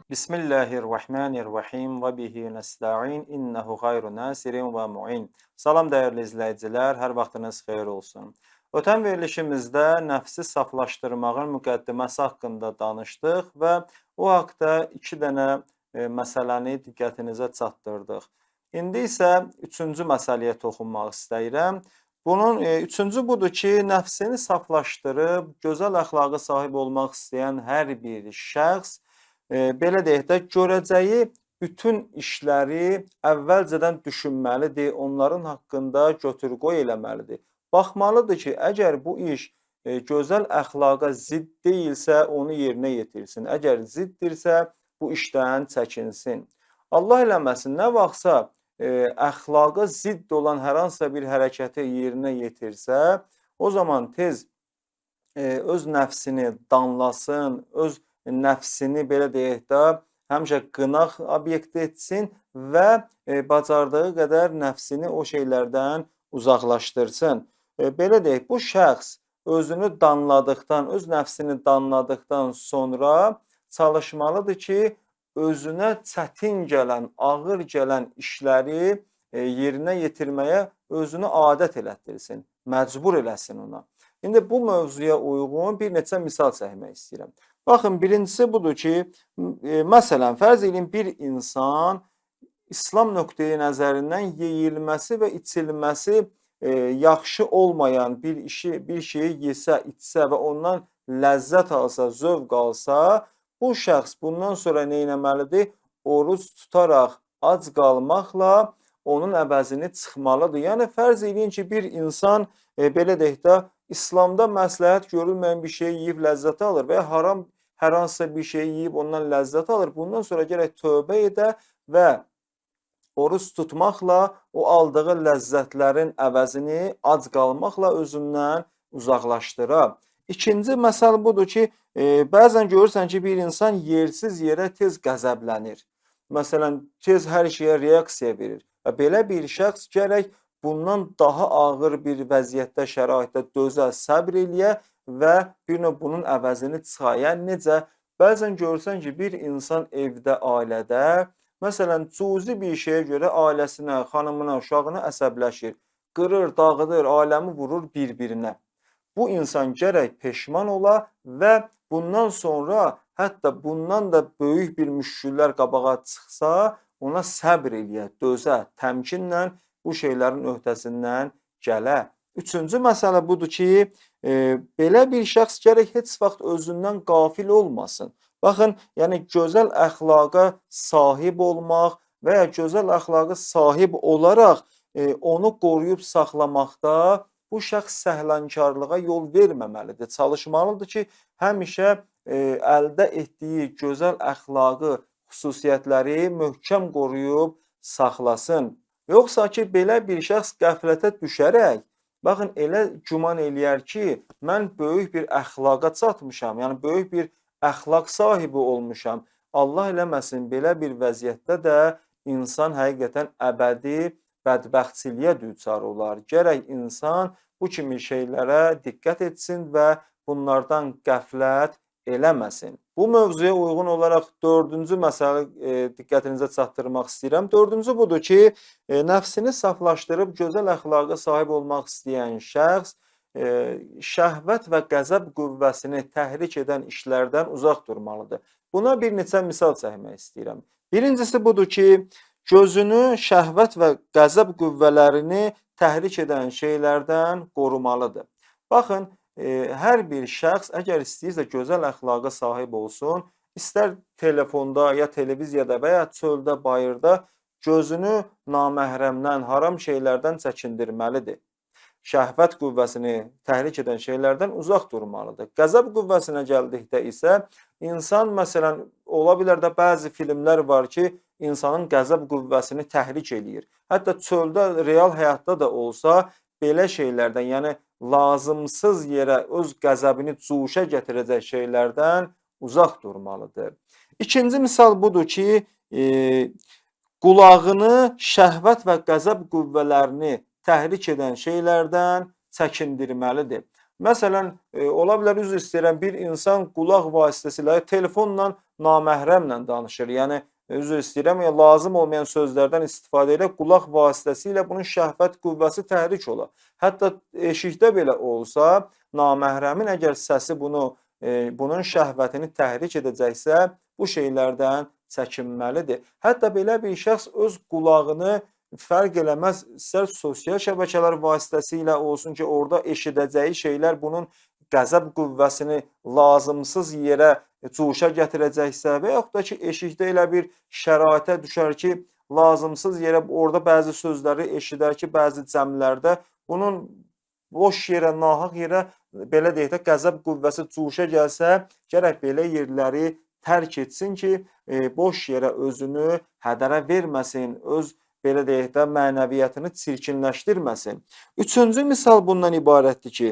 Bismillahirrahmanirrahim və bihi nəstə'in innəhu xayru nasirin və mu'in. Salam dəyərli izləyicilər, hər vaxtınız xeyir olsun. Ötən verilişimizdə nəfsi saflaşdırmağın müqəddiməsi haqqında danışdıq və o haqda iki dənə məsələni diqqətinizə çatdırdıq. İndi isə üçüncü məsələyə toxunmaq istəyirəm. Bunun üçüncü budur ki, nəfsini saflaşdırıb gözəl əxlaqa sahib olmaq istəyən hər bir şəxs belə deyək də, görəcəyi bütün işləri əvvəlcədən düşünməlidir, onların haqqında götür-qoy eləməlidir. Baxmalıdır ki, əgər bu iş gözəl əxlaqa zidd deyilsə, onu yerinə yetirsin. Əgər ziddirsə, bu işdən çəkinsin. Allah eləməsin, nə vaxtsa əxlaqa zidd olan hər hansısa bir hərəkəti yerinə yetirsə, o zaman tez öz nəfsini danlasın, öz nəfsini belə deyək də, həmişə qınaq obyekti etsin və bacardığı qədər nəfsini o şeylərdən uzaqlaşdırsın. Belə deyək, bu şəxs özünü danladıqdan, öz nəfsini danladıqdan sonra çalışmalıdır ki, özünə çətin gələn, ağır gələn işləri yerinə yetirməyə özünü adət elətdirsin, məcbur eləsin ona. İndi bu mövzuya uyğun bir neçə misal çəkmək istəyirəm. Baxın, birincisi budur ki, məsələn, fərz edin bir insan İslam nöqteyi nəzərindən yeyilməsi və içilməsi yaxşı olmayan bir şeyi yesə, içsə və ondan ləzzət alsa, zövq alsa, bu şəxs bundan sonra nə etməlidir? Oruc tutaraq ac qalmaqla onun əvəzini çıxmalıdır. Yəni, fərz edin ki, bir insan, belə deyək də, İslamda məsləhət görülməyən bir şey yeyib ləzzət alır və ya haram hər hansısa bir şey yeyib ondan ləzzət alır. Bundan sonra gərək tövbə edə və oruç tutmaqla o aldığı ləzzətlərin əvəzini ac qalmaqla özündən uzaqlaşdıra. İkinci məsəl budur ki, bəzən görürsən ki, bir insan yersiz yerə tez qəzəblənir. Məsələn, tez hər şeyə reaksiya verir. Və belə bir şəxs gərək bundan daha ağır bir vəziyyətdə, şəraitdə dözə, səbr eləyə və bir növ bunun əvəzini çıxa. Yəni necə? Bəzən görürsən ki, bir insan evdə, ailədə, məsələn, cüzi bir şeyə görə ailəsinə, xanımına, uşağına əsəbləşir, qırır, dağıdır, aləmi vurur bir-birinə. Bu insan gərək peşman ola və bundan sonra hətta bundan da böyük bir müşküllər qabağa çıxsa, ona səbr eləyə, dözə, təmkinlə bu şeylərin öhdəsindən gələ. Üçüncü məsələ budur ki, belə bir şəxs gərək heç vaxt özündən qafil olmasın. Baxın, yəni gözəl əxlaqa sahib olmaq və ya gözəl əxlaqa sahib olaraq onu qoruyub saxlamaqda bu şəxs səhlənkarlığa yol verməməlidir. Çalışmalıdır ki, həmişə əldə etdiyi gözəl əxlaqı, xüsusiyyətləri möhkəm qoruyub saxlasın. Yoxsa ki, belə bir şəxs qəflətə düşərək, baxın, elə güman eləyər ki, mən böyük bir əxlaqa çatmışam, yəni böyük bir əxlaq sahibi olmuşam. Allah eləməsin, belə bir vəziyyətdə də insan həqiqətən əbədi bədbəxtçiliyə düçar olar. Gərək insan bu kimi şeylərə diqqət etsin və bunlardan qəflət eləməsin. Bu mövzuya uyğun olaraq dördüncü məsələ diqqətinizə çatdırmaq istəyirəm. Dördüncü budur ki, nəfsini saflaşdırıb gözəl əxlaqa sahib olmaq istəyən şəxs şəhvət və qəzəb qüvvəsini təhrik edən işlərdən uzaq durmalıdır. Buna bir neçə misal çəkmək istəyirəm. Birincisi budur ki, gözünü şəhvət və qəzəb qüvvələrini təhrik edən şeylərdən qorumalıdır. Baxın, hər bir şəxs əgər istəyirsə gözəl əxlaqa sahib olsun, istər telefonda ya televiziyada və ya çöldə, bayırda gözünü naməhrəmdən, haram şeylərdən çəkindirməlidir. Şəhvət qüvvəsini təhrik edən şeylərdən uzaq durmalıdır. Qəzəb qüvvəsinə gəldikdə isə insan, məsələn, ola bilər də bəzi filmlər var ki, insanın qəzəb qüvvəsini təhrik eləyir. Hətta çöldə, real həyatda da olsa belə şeylərdən, yəni lazımsız yerə öz qəzəbini cuşa gətirəcək şeylərdən uzaq durmalıdır. İkinci misal budur ki, qulağını şəhvət və qəzəb qüvvələrini təhrik edən şeylərdən çəkindirməlidir. Məsələn, ola bilər, üzr istəyirəm, bir insan qulaq vasitəsilə telefonla naməhrəmlə danışır. Yəni, üzr istəyirəm, lazım olmayan sözlərdən istifadə ilə qulaq vasitəsilə bunun şəhvət qüvvəsi təhrik olar. Hətta eşikdə belə olsa, naməhrəmin əgər səsi bunun şəhvətini təhrik edəcəksə, bu şeylərdən çəkinməlidir. Hətta belə bir şəxs öz qulağını fərq eləməz, istər sosial şəbəkələr vasitəsilə olsun ki, orada eşidəcəyi şeylər bunun qəzəb qüvvəsini lazımsız yerə cuşa gətirəcəksə və yaxud da ki, eşikdə elə bir şəraitə düşər ki, lazımsız yerə orada bəzi sözləri eşidər ki, bəzi cəmlərdə bunun boş yerə, nahaq yerə, belə deyək də, qəzəb qüvvəsi cuşa gəlsə, gərək belə yerləri tərk etsin ki, boş yerə özünü hədərə verməsin, öz belə deyək də, mənəviyyatını çirkinləşdirməsin. Üçüncü misal bundan ibarətdir ki,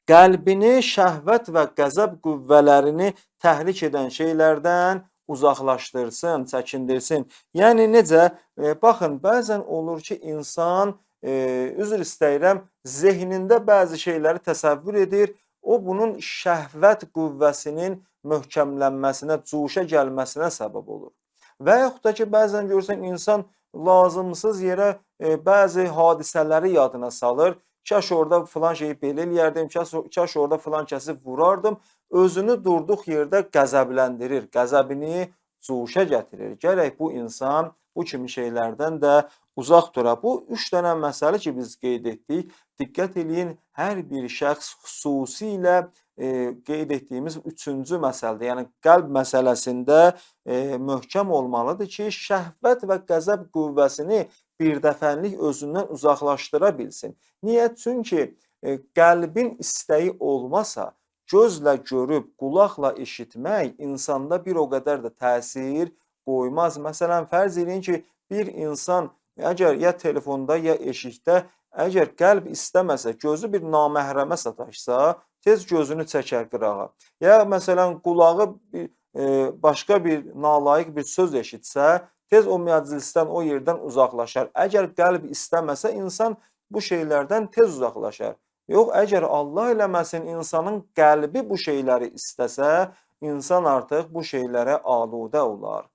qəlbini şəhvət və qəzəb qüvvələrini təhrik edən şeylərdən uzaqlaşdırsın, çəkindirsin. Yəni necə? Baxın, bəzən olur ki, insan, üzr istəyirəm, zehnində bəzi şeyləri təsəvvür edir, o bunun şəhvət qüvvəsinin möhkəmlənməsinə, cuşa gəlməsinə səbəb olur. Və yaxud da ki, bəzən görürsən, insan lazımsız yerə bəzi hadisələri yadına salır. Kaş orada filan şeyi belə eləyərdim, kaş orada filan kəsi vurardım. Özünü durduq yerdə qəzəbləndirir, qəzəbini cuşa gətirir. Gərək bu insan bu kimi şeylərdən də uzaq dura. Bu 3 dənə məsələ ki, biz qeyd etdik. Diqqət eləyin, hər bir şəxs xüsusilə qeyd etdiyimiz 3-cü məsələdir. Yəni, qəlb məsələsində möhkəm olmalıdır ki, şəhvət və qəzəb qüvvəsini birdəfəlik özündən uzaqlaşdıra bilsin. Niyə? Çünki qəlbin istəyi olmasa, gözlə görüb, qulaqla eşitmək insanda bir o qədər də təsir qoymaz. Məsələn, fərz edin ki, bir insan əgər ya telefonda, ya eşikdə, əgər qəlb istəməsə, gözü bir naməhrəmə sataşsa, tez gözünü çəkər qırağa. Ya məsələn, qulağı başqa bir nalayiq bir söz eşitsə, tez o məclisdən, o yerdən uzaqlaşar. Əgər qəlb istəməsə, insan bu şeylərdən tez uzaqlaşar. Yox, əgər Allah eləməsin, insanın qəlbi bu şeyləri istəsə, insan artıq bu şeylərə aludə olar.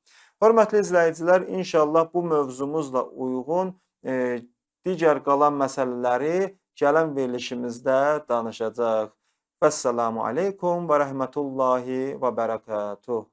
Hörmətli izləyicilər, inşallah bu mövzumuzla uyğun digər qalan məsələləri gələn verilişimizdə danışacaq. Vəssalamu aleykum və rəhmətullahi və bərəkatuh.